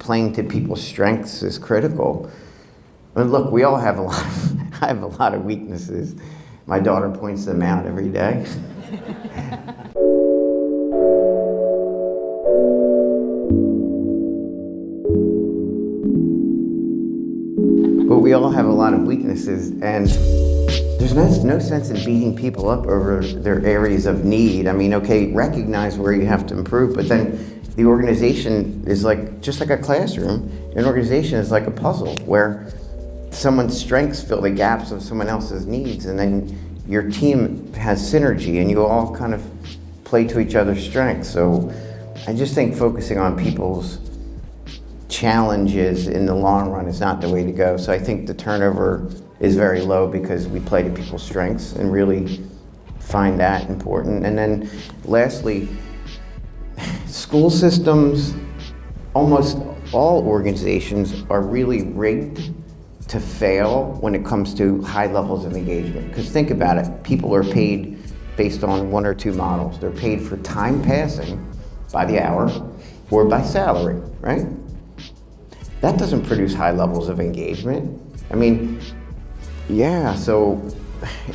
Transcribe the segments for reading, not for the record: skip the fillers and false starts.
playing to people's strengths is critical. I mean, look, we all have I have a lot of weaknesses. My daughter points them out every day. But we all have a lot of weaknesses, and there's no sense in beating people up over their areas of need. I mean, okay, recognize where you have to improve, but then the organization is just like a classroom. An organization is like a puzzle where someone's strengths fill the gaps of someone else's needs, and then your team has synergy and you all kind of play to each other's strengths. So I just think focusing on people's challenges in the long run is not the way to go. So I think the turnover is very low because we play to people's strengths and really find that important. And then lastly, school systems, almost all organizations are really rigged to fail when it comes to high levels of engagement. Because think about it, people are paid based on one or two models. They're paid for time passing by the hour or by salary, right? That doesn't produce high levels of engagement. I mean, yeah, so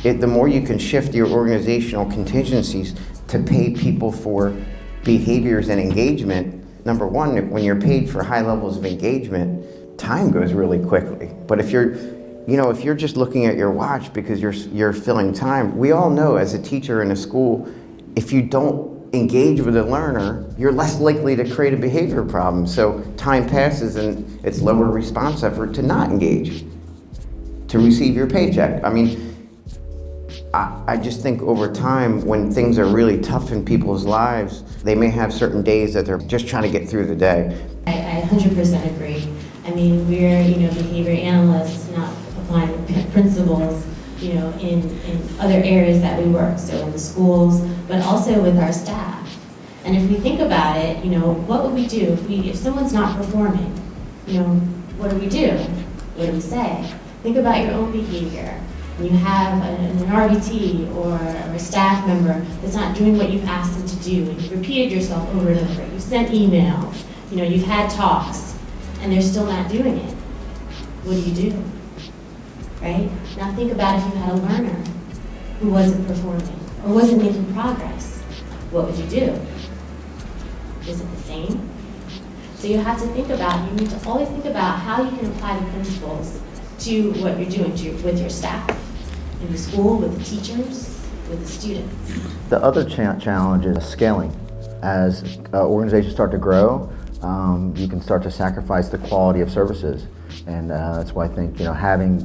the more you can shift your organizational contingencies to pay people for behaviors and engagement, number one, when you're paid for high levels of engagement, time goes really quickly. But if you're just looking at your watch because you're filling time, we all know as a teacher in a school, if you don't engage with a learner, you're less likely to create a behavior problem. So time passes and it's lower response effort to not engage, to receive your paycheck. I mean, I just think over time, when things are really tough in people's lives, they may have certain days that they're just trying to get through the day. I 100% agree. I mean, we're, behavior analysts, not applying principles, in other areas that we work, so in the schools, but also with our staff. And if we think about it, what would we do if someone's not performing? What do we do? What do we say? Think about your own behavior. When you have an RBT or a staff member that's not doing what you've asked them to do, and you've repeated yourself over and over, you've sent emails, you've had talks, and they're still not doing it. What do you do? Right? Now think about if you had a learner who wasn't performing or wasn't making progress. What would you do? Is it the same? So you have to think about, you need to always think about how you can apply the principles to what you're doing with your staff, in the school, with the teachers, with the students. The other challenge is scaling. As organizations start to grow, you can start to sacrifice the quality of services. And that's why I think having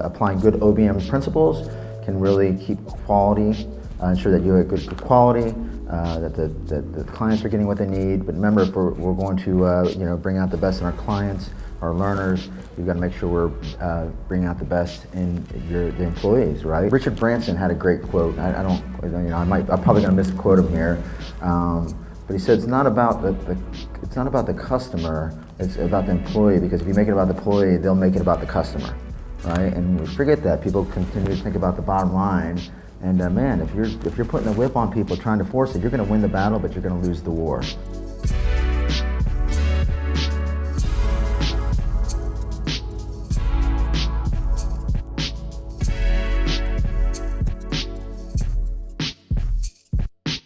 applying good OBM principles can really keep quality, ensure that you have good quality, that the clients are getting what they need. But remember, if we're going to bring out the best in our clients, our learners, we've got to make sure we're bringing out the best in the employees, right? Richard Branson had a great quote. I'm probably going to misquote him here. But he said it's not about the customer, it's about the employee, because if you make it about the employee, they'll make it about the customer, right? And we forget that. People continue to think about the bottom line, and man, if you're putting the whip on people trying to force it, you're going to win the battle, but you're going to lose the war.